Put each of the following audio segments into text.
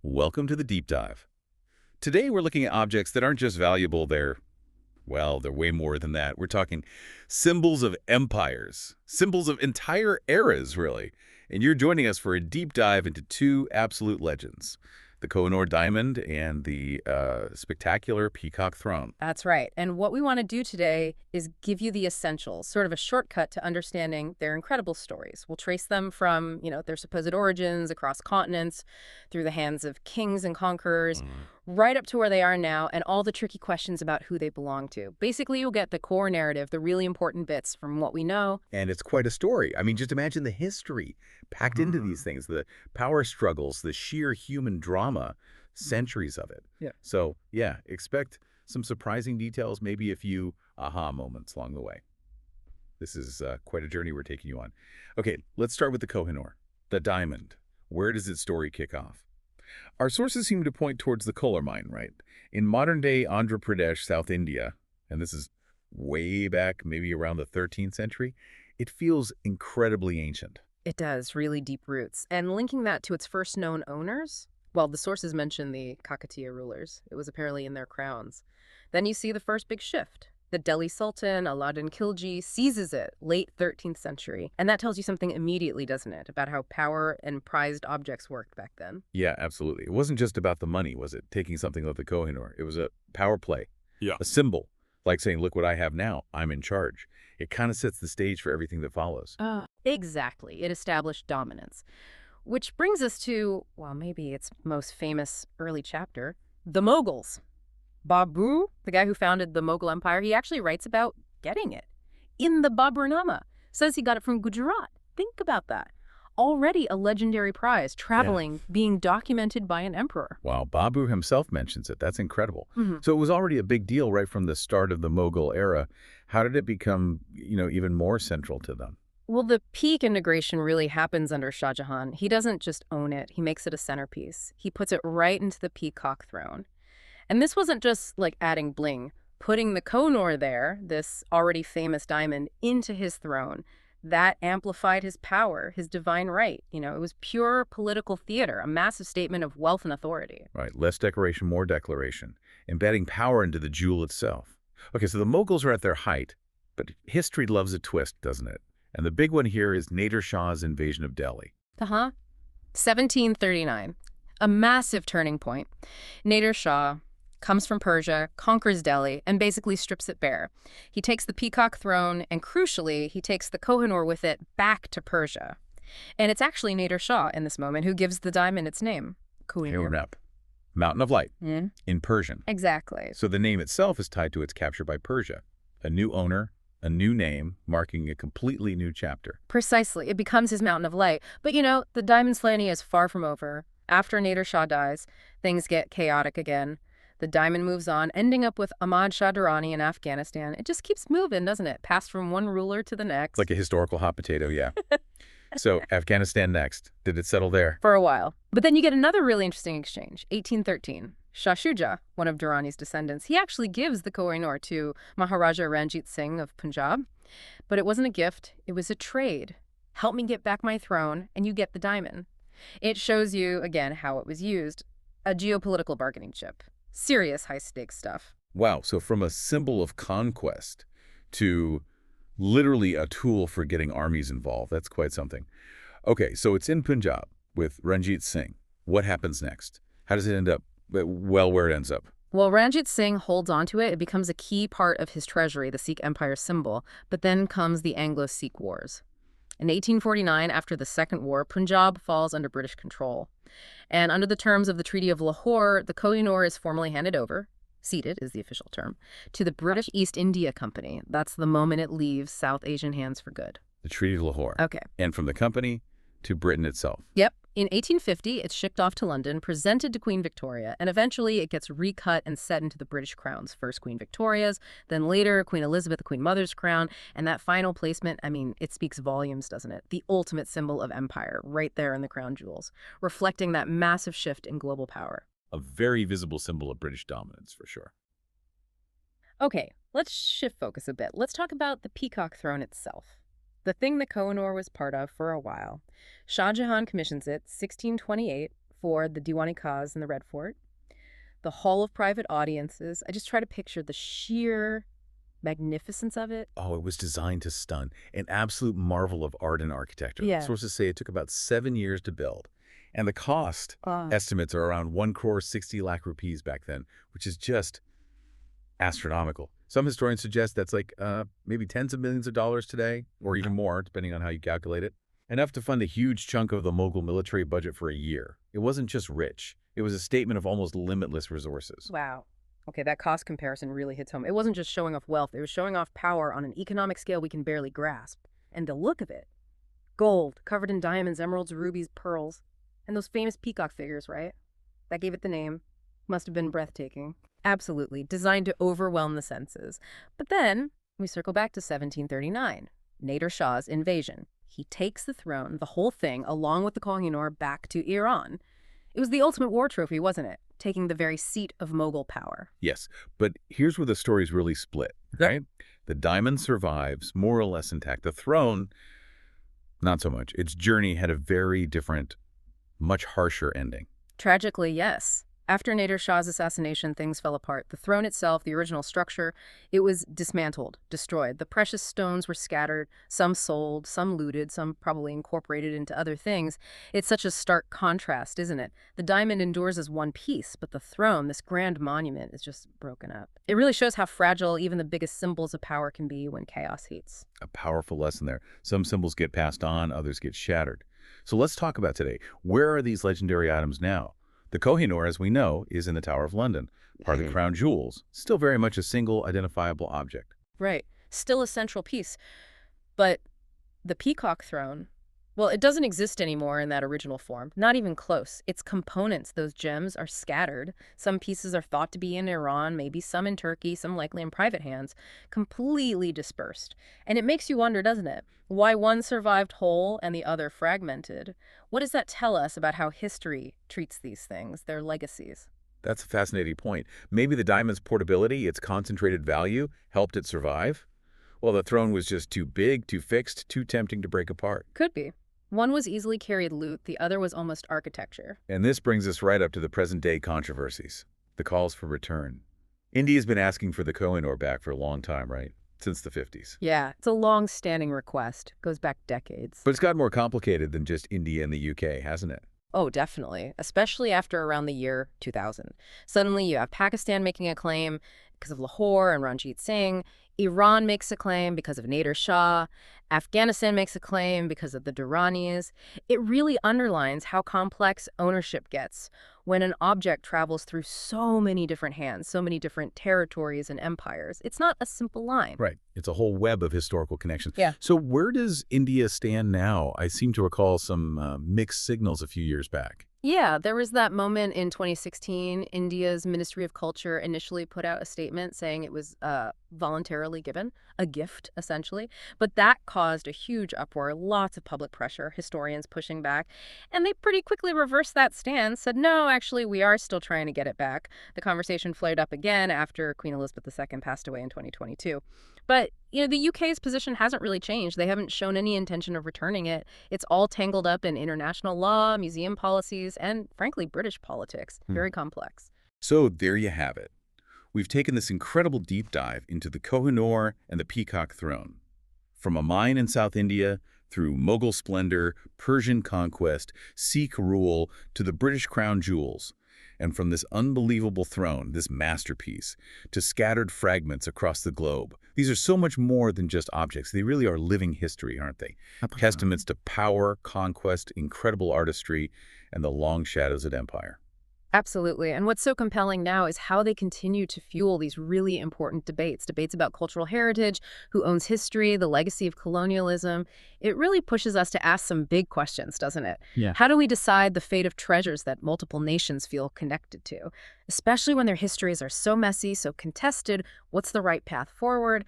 Welcome to the deep dive. Today we're looking at objects that aren't just valuable, they're way more than that. We're talking symbols of empires, symbols of entire eras, really. And you're joining us for a deep dive into two absolute legends, the Kohinoor Diamond and the spectacular Peacock Throne. That's right. And what we want to do today is give you the essentials, sort of a shortcut to understanding their incredible stories. We'll trace them from, their supposed origins across continents, through the hands of kings and conquerors, right up to where they are now, and all the tricky questions about who they belong to. Basically, you'll get the core narrative, the really important bits from what we know. And it's quite a story. I mean, just imagine the history packed into these things, the power struggles, the sheer human drama, centuries of it. Yeah. So, yeah, expect some surprising details, maybe a few aha moments along the way. This is quite a journey we're taking you on. Okay, let's start with the Kohinoor, the diamond. Where does its story kick off? Our sources seem to point towards the Kolar mine, right? In modern-day Andhra Pradesh, South India, and this is way back, maybe around the 13th century, it feels incredibly ancient. It does, really deep roots. And linking that to its first known owners, well, the sources mention the Kakatiya rulers. It was apparently in their crowns. Then you see the first big shift. The Delhi Sultan, Alauddin Khilji, seizes it late 13th century. And that tells you something immediately, doesn't it, about how power and prized objects worked back then? Yeah, absolutely. It wasn't just about the money, was it? Taking something like the Kohinoor. It was a power play, a symbol, like saying, look what I have now, I'm in charge. It kind of sets the stage for everything that follows. Exactly. It established dominance. Which brings us to, well, maybe its most famous early chapter, the Mughals. Babur, the guy who founded the Mughal Empire, he actually writes about getting it in the Baburnama. Says he got it from Gujarat. Think about that. Already a legendary prize, traveling, being documented by an emperor. Wow, Babur himself mentions it. That's incredible. So it was already a big deal right from the start of the Mughal era. How did it become, even more central to them? Well, the peak integration really happens under Shah Jahan. He doesn't just own it. He makes it a centerpiece. He puts it right into the Peacock Throne. And this wasn't just like adding bling. Putting the Kohinoor there, this already famous diamond, into his throne, that amplified his power, his divine right. It was pure political theater, a massive statement of wealth and authority. Right, less decoration, more declaration, embedding power into the jewel itself. Okay, so the Mughals are at their height, but history loves a twist, doesn't it? And the big one here is Nader Shah's invasion of Delhi. 1739, a massive turning point. Nader Shah comes from Persia, conquers Delhi, and basically strips it bare. He takes the Peacock Throne, and crucially, he takes the Kohinoor with it back to Persia. And it's actually Nader Shah in this moment who gives the diamond its name, Kohinoor. Mountain of Light, in Persian. Exactly. So the name itself is tied to its capture by Persia. A new owner, a new name, marking a completely new chapter. Precisely. It becomes his Mountain of Light. But the diamond slaying is far from over. After Nader Shah dies, things get chaotic again. The diamond moves on, ending up with Ahmad Shah Durrani in Afghanistan. It just keeps moving, doesn't it? Passed from one ruler to the next. Like a historical hot potato, yeah. So Afghanistan next. Did it settle there? For a while. But then you get another really interesting exchange. 1813. Shah Shuja, one of Durrani's descendants, he actually gives the Kohinoor to Maharaja Ranjit Singh of Punjab. But it wasn't a gift. It was a trade. Help me get back my throne, and you get the diamond. It shows you, again, how it was used. A geopolitical bargaining chip. Serious high-stakes stuff. Wow, so from a symbol of conquest to literally a tool for getting armies involved. That's quite something. Okay, so it's in Punjab with Ranjit Singh. What happens next? How does it end up? Well, where it ends up? Well, Ranjit Singh holds onto it. It becomes a key part of his treasury, the Sikh Empire symbol. But then comes the Anglo-Sikh Wars. In 1849, after the Second War, Punjab falls under British control. And under the terms of the Treaty of Lahore, the Kohinoor is formally handed over, ceded is the official term, to the British East India Company. That's the moment it leaves South Asian hands for good. The Treaty of Lahore. Okay. And from the company to Britain itself. Yep. In 1850, it's shipped off to London, presented to Queen Victoria, and eventually it gets recut and set into the British crowns. First Queen Victoria's, then later Queen Elizabeth, the Queen Mother's crown, and that final placement, it speaks volumes, doesn't it? The ultimate symbol of empire, right there in the crown jewels, reflecting that massive shift in global power. A very visible symbol of British dominance, for sure. Okay, let's shift focus a bit. Let's talk about the Peacock Throne itself. The thing that Kohinoor was part of for a while. Shah Jahan commissions it, 1628, for the Diwan-i-Khas in the Red Fort, the Hall of Private Audiences. I just try to picture the sheer magnificence of it. Oh, it was designed to stun. An absolute marvel of art and architecture. Yeah. Sources say it took about 7 years to build. And the cost estimates are around 1 crore 60 lakh rupees back then, which is just astronomical. Some historians suggest that's like maybe tens of millions of dollars today, or even more, depending on how you calculate it. Enough to fund a huge chunk of the Mughal military budget for a year. It wasn't just rich. It was a statement of almost limitless resources. Wow. Okay, that cost comparison really hits home. It wasn't just showing off wealth. It was showing off power on an economic scale we can barely grasp. And the look of it. Gold, covered in diamonds, emeralds, rubies, pearls. And those famous peacock figures, right? That gave it the name. Must have been breathtaking. Absolutely, designed to overwhelm the senses. But then, we circle back to 1739, Nader Shah's invasion. He takes the throne, the whole thing, along with the Kohinoor, back to Iran. It was the ultimate war trophy, wasn't it? Taking the very seat of Mughal power. Yes, but here's where the story's really split, right? The diamond survives, more or less intact. The throne, not so much. Its journey had a very different, much harsher ending. Tragically, yes. After Nader Shah's assassination, things fell apart. The throne itself, the original structure, it was dismantled, destroyed. The precious stones were scattered, some sold, some looted, some probably incorporated into other things. It's such a stark contrast, isn't it? The diamond endures as one piece, but the throne, this grand monument, is just broken up. It really shows how fragile even the biggest symbols of power can be when chaos heats. A powerful lesson there. Some symbols get passed on, others get shattered. So let's talk about today. Where are these legendary items now? The Kohinoor, as we know, is in the Tower of London, part of the crown jewels, still very much a single identifiable object. Right. Still a central piece. But the peacock throne, well, it doesn't exist anymore in that original form. Not even close. Its components, those gems, are scattered. Some pieces are thought to be in Iran, maybe some in Turkey, some likely in private hands, completely dispersed. And it makes you wonder, doesn't it? Why one survived whole and the other fragmented? What does that tell us about how history treats these things, their legacies? That's a fascinating point. Maybe the diamond's portability, its concentrated value, helped it survive? Well, the throne was just too big, too fixed, too tempting to break apart. Could be. One was easily carried loot, the other was almost architecture. And this brings us right up to the present-day controversies, the calls for return. India's been asking for the Kohinoor back for a long time, right? Since the 50s. Yeah, it's a long-standing request. Goes back decades. But it's gotten more complicated than just India and the UK, hasn't it? Oh, definitely. Especially after around the year 2000. Suddenly you have Pakistan making a claim because of Lahore and Ranjit Singh. Iran makes a claim because of Nader Shah. Afghanistan makes a claim because of the Duranis. It really underlines how complex ownership gets when an object travels through so many different hands, so many different territories and empires. It's not a simple line. Right. It's a whole web of historical connections. Yeah. So where does India stand now? I seem to recall some mixed signals a few years back. Yeah, there was that moment in 2016. India's Ministry of Culture initially put out a statement saying it was voluntarily given, a gift, essentially. But that caused a huge uproar, lots of public pressure, historians pushing back. And they pretty quickly reversed that stance, said, no, actually, we are still trying to get it back. The conversation flared up again after Queen Elizabeth II passed away in 2022. But, the UK's position hasn't really changed. They haven't shown any intention of returning it. It's all tangled up in international law, museum policies, and, frankly, British politics. Very complex. So there you have it. We've taken this incredible deep dive into the Kohinoor and the Peacock Throne. From a mine in South India, through Mughal splendor, Persian conquest, Sikh rule, to the British crown jewels. And from this unbelievable throne, this masterpiece, to scattered fragments across the globe. These are so much more than just objects. They really are living history, aren't they? Testaments to power, conquest, incredible artistry, and the long shadows of empire. Absolutely. And what's so compelling now is how they continue to fuel these really important debates about cultural heritage, who owns history, the legacy of colonialism. It really pushes us to ask some big questions, doesn't it? Yeah. How do we decide the fate of treasures that multiple nations feel connected to? Especially when their histories are so messy, so contested, what's the right path forward?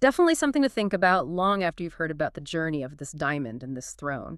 Definitely something to think about long after you've heard about the journey of this diamond and this throne.